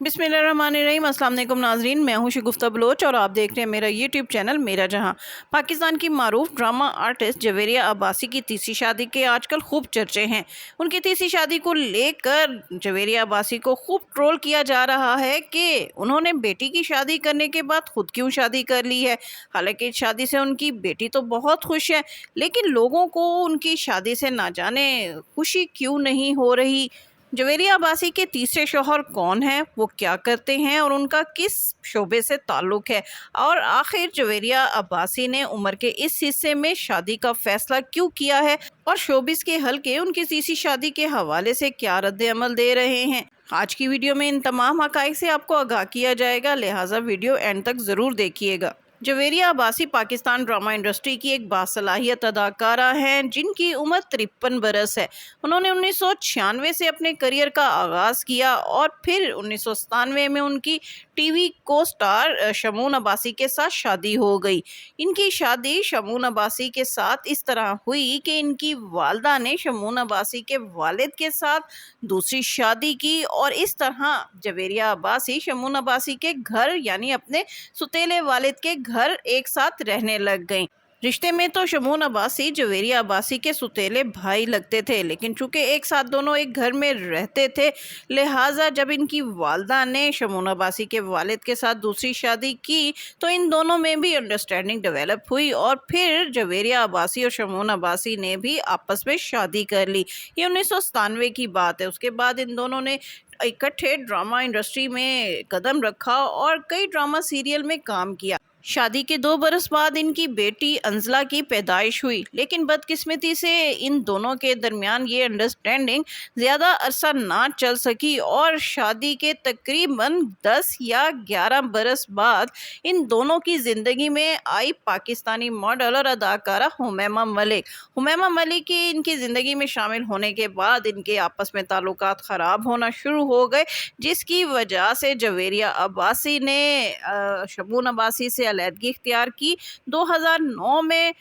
बिस्मिल्लाहिर्रहमानिर्रहीम। अस्सलाम वालेकुम नाजरीन, मैं हूं शगुफ्ता बलोच और आप देख रहे हैं मेरा यूट्यूब चैनल मेरा जहां। पाकिस्तान की मारूफ ड्रामा आर्टिस्ट जवेरिया अब्बासी की तीसरी शादी के आजकल खूब चर्चे हैं। उनकी तीसरी शादी को लेकर जवेरिया अब्बासी को खूब ट्रोल किया जा रहा है कि उन्होंने बेटी की शादी करने के बाद खुद क्यों शादी कर ली है। हालांकि इस शादी से उनकी बेटी तो बहुत खुश है, लेकिन लोगों को उनकी शादी से ना जाने खुशी क्यों नहीं हो रही। जवेरिया अब्बासी के तीसरे शौहर कौन हैं, वो क्या करते हैं और उनका किस शोबे से ताल्लुक है, और आखिर जवेरिया अब्बासी ने उम्र के इस हिस्से में शादी का फैसला क्यों किया है, और शोबिस के हल्के उनकी तीसरी शादी के हवाले से क्या रद्द अमल दे रहे हैं। आज की वीडियो में इन तमाम हकाइक से आपको आगाह किया जाएगा, लिहाजा वीडियो एंड तक ज़रूर देखिएगा। जवेरिया अब्बासी पाकिस्तान ड्रामा इंडस्ट्री की एक बासलाहियत अदाकारा हैं जिनकी उम्र 53 बरस है। उन्होंने 1996 से अपने करियर का आगाज़ किया और फिर 1997 में उनकी टीवी को स्टार शमून अब्बासी के साथ शादी हो गई। इनकी शादी शमून अब्बासी के साथ इस तरह हुई कि इनकी वालदा ने शमून अब्बासी के वालिद के साथ दूसरी शादी की और इस तरह जवेरिया अब्बासी शमून अब्बासी के घर यानी अपने सुतेले वालिद के घर एक साथ रहने लग गईं। रिश्ते में तो शमून अब्बासी जवेरिया अब्बासी के सुतेले भाई लगते थे, लेकिन चूंकि एक साथ दोनों एक घर में रहते थे, लिहाजा जब इनकी वालदा ने शमून अब्बासी के वालिद के साथ दूसरी शादी की तो इन दोनों में भी अंडरस्टैंडिंग डेवलप हुई और फिर जवेरिया अब्बासी और शमून अब्बासी ने भी आपस में शादी कर ली। ये 1997 की बात है। उसके बाद इन दोनों ने इकट्ठे ड्रामा इंडस्ट्री में कदम रखा और कई ड्रामा सीरियल में काम किया। शादी के 2 बरस बाद इनकी बेटी अंजला की पैदाइश हुई, लेकिन बदकिस्मती से इन दोनों के दरमियान ये अंडरस्टैंडिंग ज़्यादा अरसा ना चल सकी और शादी के तकरीबन 10 या 11 बरस बाद इन दोनों की ज़िंदगी में आई पाकिस्तानी मॉडल और अदाकारा हुमैमा मलिक। हुमैमा मलिक की इनकी ज़िंदगी में शामिल होने के बाद इनके आपस में ताल्लुकात ख़राब होना शुरू हो गए, जिसकी वजह से जवेरिया अब्बासी ने शमून अब्बासी से अलहदगी इख्तियार की। 2009 में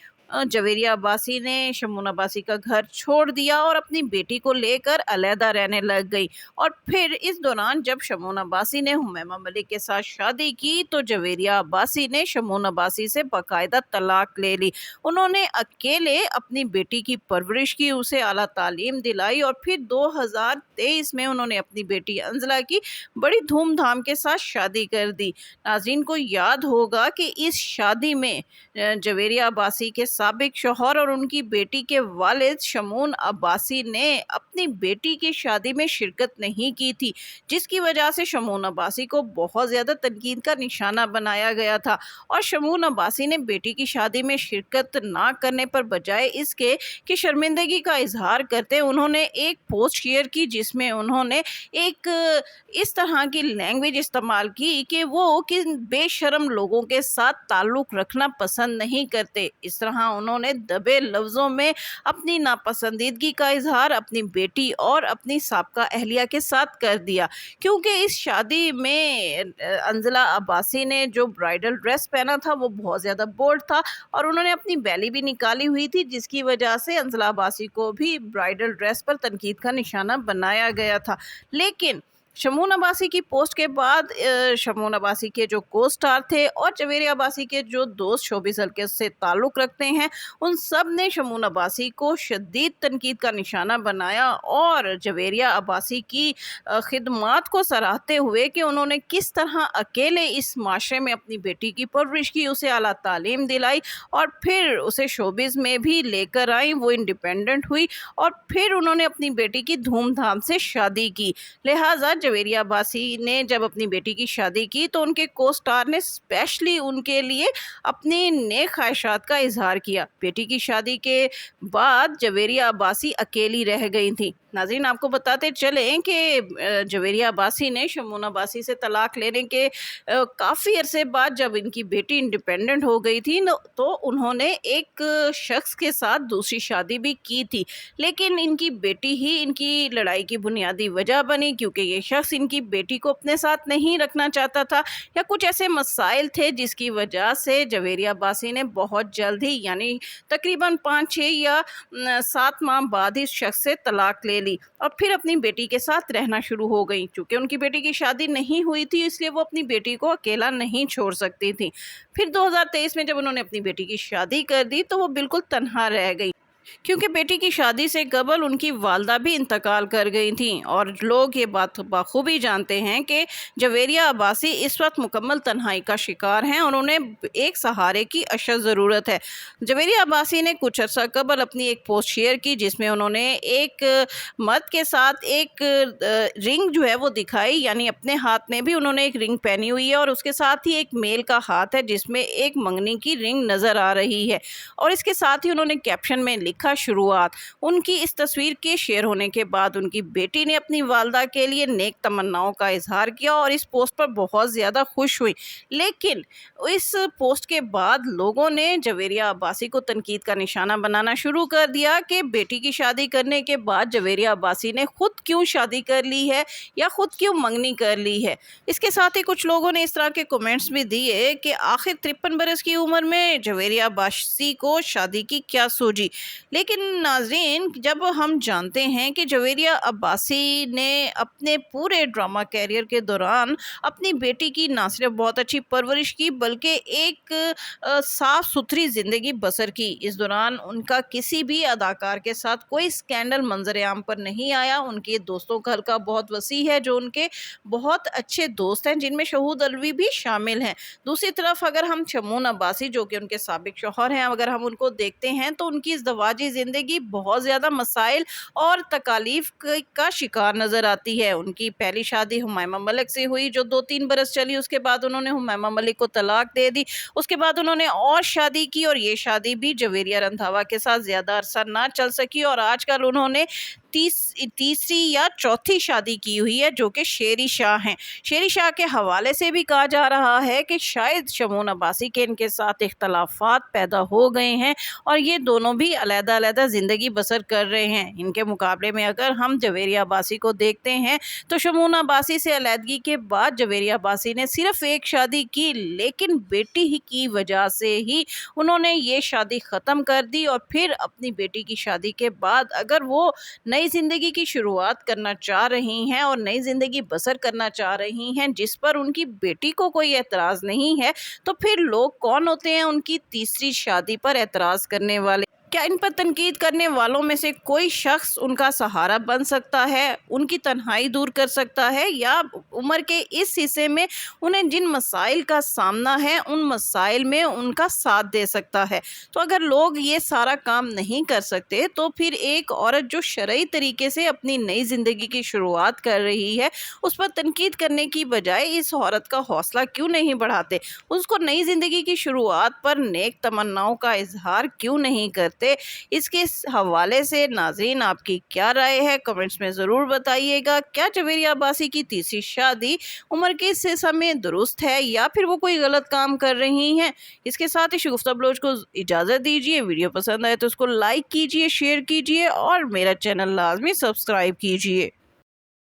जवेरिया अब्बासी ने शमून अब्बासी का घर छोड़ दिया और अपनी बेटी को लेकर अलहदा रहने लग गई। और फिर इस दौरान जब शमून अब्बासी ने हुमैमा मलिक के साथ शादी की तो जवेरिया अब्बासी ने शमून अब्बासी से बाकायदा तलाक ले ली। उन्होंने अकेले अपनी बेटी की परवरिश की, उसे आला तालीम दिलाई और फिर 2023 में उन्होंने अपनी बेटी अंजला की बड़ी धूमधाम के साथ शादी कर दी। नाज़रीन को याद होगा कि इस शादी में जवेरिया अब्बासी के साबिक शौहर और उनकी बेटी के वालिद शमून अब्बासी ने अपनी बेटी की शादी में शिरकत नहीं की थी, जिसकी वजह से शमून अब्बासी को बहुत ज़्यादा तनकीद का निशाना बनाया गया था। और शमून अब्बासी ने बेटी की शादी में शिरकत ना करने पर बजाय इसके कि शर्मिंदगी का इजहार करते उन्होंने एक पोस्ट शेयर की जिसमें उन्होंने एक इस तरह की लैंग्वेज इस्तेमाल की कि वो किन बेशर्म लोगों के साथ ताल्लुक़ रखना पसंद नहीं करते। इस तरह उन्होंने दबे लफ्ज़ों में अपनी नापसंदीदगी का इजहार अपनी बेटी और अपनी साबका अहलिया के साथ कर दिया, क्योंकि इस शादी में अंजला अब्बासी ने जो ब्राइडल ड्रेस पहना था वो बहुत ज़्यादा बोल्ड था और उन्होंने अपनी बैली भी निकाली हुई थी, जिसकी वजह से अंजला अब्बासी को भी ब्राइडल ड्रेस पर तनकीद का निशाना बनाया गया था। लेकिन शमून अब्बासी की पोस्ट के बाद शमून अब्बासी के जो को स्टार थे और जवेरिया अब्बासी के जो दोस्त शोबिस हल्के से ताल्लुक़ रखते हैं, उन सब ने शमून अब्बासी को शदीद तनकीद का निशाना बनाया और जवेरिया अब्बासी की खिदमात को सराहते हुए कि उन्होंने किस तरह अकेले इस माशरे में अपनी बेटी की परवरिश की, उसे आला तालीम दिलाई और फिर उसे शोबिस में भी लेकर आई, वो इंडिपेंडेंट हुई और फिर उन्होंने अपनी बेटी की धूमधाम से शादी की। लिहाजा जवेरिया अब्बासी ने जब अपनी बेटी की शादी की तो उनके को स्टार ने स्पेशली उनके लिए अपनी नेक ख्वाहिशात का इजहार किया। बेटी की शादी के बाद जवेरिया अब्बासी अकेली रह गई थी। नाज़रीन आपको बताते चलें कि जवेरिया अब्बासी ने शमून अब्बासी से तलाक लेने के काफ़ी अरसे बाद जब इनकी बेटी इंडिपेंडेंट हो गई थी तो उन्होंने एक शख्स के साथ दूसरी शादी भी की थी, लेकिन इनकी बेटी ही इनकी लड़ाई की बुनियादी वजह बनी, क्योंकि ये शख्स इनकी बेटी को अपने साथ नहीं रखना चाहता था या कुछ ऐसे मसाइल थे जिसकी वजह से जवेरिया अब्बासी ने बहुत जल्द ही यानी तकरीबन 5, 6 या 7 माह बाद इस शख्स से तलाक ले ले ली اور پھر اپنی بیٹی کے ساتھ رہنا شروع ہو گئیں. چونکہ ان کی بیٹی کی شادی نہیں ہوئی تھی اس لیے وہ اپنی بیٹی کو اکیلا نہیں چھوڑ سکتی تھیں. پھر 2023 میں جب انہوں نے اپنی بیٹی کی شادی کر دی تو وہ بالکل تنہا رہ گئی کیونکہ بیٹی کی شادی سے قبل ان کی والدہ بھی انتقال کر گئی تھیں. اور لوگ یہ بات بخوبی جانتے ہیں کہ جویریہ عباسی اس وقت مکمل تنہائی کا شکار ہیں اور انہیں ایک سہارے کی اشد ضرورت ہے. جویریہ عباسی نے کچھ عرصہ قبل اپنی ایک پوسٹ شیئر کی جس میں انہوں نے ایک مرد کے ساتھ ایک رنگ جو ہے وہ دکھائی، یعنی اپنے ہاتھ میں بھی انہوں نے ایک رنگ پہنی ہوئی ہے اور اس کے ساتھ ہی ایک میل کا ہاتھ ہے جس میں ایک منگنی کی رنگ نظر آ رہی ہے. اور اس کے ساتھ ہی انہوں نے کیپشن میں لکھا شروعات. ان کی اس تصویر کے شیئر ہونے کے بعد ان کی بیٹی نے اپنی والدہ کے لیے نیک تمناؤں کا اظہار کیا اور اس پوسٹ پر بہت زیادہ خوش ہوئی. لیکن اس پوسٹ کے بعد لوگوں نے جویریہ عباسی کو تنقید کا نشانہ بنانا شروع کر دیا کہ بیٹی کی شادی کرنے کے بعد جویریہ عباسی نے خود کیوں شادی کر لی ہے یا خود کیوں منگنی کر لی ہے. اس کے ساتھ ہی کچھ لوگوں نے اس طرح کے کومنٹس بھی دیے کہ آخر 53 برس کی عمر میں جویریہ عباسی کو شادی کی کیا سوجی. لیکن ناظرین، جب ہم جانتے ہیں کہ جویریہ عباسی نے اپنے پورے ڈرامہ کیریئر کے دوران اپنی بیٹی کی نہ صرف بہت اچھی پرورش کی بلکہ ایک صاف ستھری زندگی بسر کی. اس دوران ان کا کسی بھی اداکار کے ساتھ کوئی سکینڈل منظر عام پر نہیں آیا. ان کے دوستوں کا حلقہ بہت وسیع ہے جو ان کے بہت اچھے دوست ہیں جن میں شہود علوی بھی شامل ہیں. دوسری طرف اگر ہم شمون عباسی جو کہ ان کے سابق شوہر ہیں اگر ہم ان کو دیکھتے ہیں تو ان کی ازدواجی زندگی بہت زیادہ مسائل اور تکالیف کا شکار نظر آتی ہے. ان کی پہلی شادی حمائمہ ملک سے ہوئی جو 2-3 برس چلی. اس کے بعد انہوں نے حمائمہ ملک کو طلاق دے دی. اس کے بعد انہوں نے اور شادی کی اور یہ شادی بھی جویریہ رندھاوا کے ساتھ زیادہ عرصہ نہ چل سکی اور آج کل انہوں نے تیسری یا چوتھی شادی کی ہوئی ہے جو کہ شیری شاہ ہیں. شیری شاہ کے حوالے سے بھی کہا جا رہا ہے کہ شاید شمون عباسی کے ان کے ساتھ اختلافات پیدا ہو گئے ہیں اور یہ دونوں بھی علیحدہ علیحدہ زندگی بسر کر رہے ہیں. ان کے مقابلے میں اگر ہم جویریہ عباسی کو دیکھتے ہیں تو شمون عباسی سے علیحدگی کے بعد جویریہ عباسی نے صرف ایک شادی کی لیکن بیٹی ہی کی وجہ سے ہی انہوں نے یہ شادی ختم کر دی. اور پھر اپنی بیٹی کی شادی کے بعد اگر وہ نئی زندگی کی شروعات کرنا چاہ رہی ہیں اور نئی زندگی بسر کرنا چاہ رہی ہیں جس پر ان کی بیٹی کو کوئی اعتراض نہیں ہے تو پھر لوگ کون ہوتے ہیں ان کی تیسری شادی پر اعتراض کرنے والے؟ کیا ان پر تنقید کرنے والوں میں سے کوئی شخص ان کا سہارا بن سکتا ہے، ان کی تنہائی دور کر سکتا ہے یا عمر کے اس حصے میں انہیں جن مسائل کا سامنا ہے ان مسائل میں ان کا ساتھ دے سکتا ہے؟ تو اگر لوگ یہ سارا کام نہیں کر سکتے تو پھر ایک عورت جو شرعی طریقے سے اپنی نئی زندگی کی شروعات کر رہی ہے اس پر تنقید کرنے کی بجائے اس عورت کا حوصلہ کیوں نہیں بڑھاتے، اس کو نئی زندگی کی شروعات پر نیک تمناؤں کا اظہار کیوں نہیں کرتے؟ اس کے حوالے سے ناظرین آپ کی کیا رائے ہے کمنٹس میں ضرور بتائیے گا. کیا جویریہ عباسی کی تیسری شادی عمر کے اس حصہ میں درست ہے یا پھر وہ کوئی غلط کام کر رہی ہیں؟ اس کے ساتھ ہی شگفتہ بلوچ کو اجازت دیجیے. ویڈیو پسند آئے تو اس کو لائک کیجیے، شیئر کیجیے اور میرا چینل لازمی سبسکرائب کیجیے.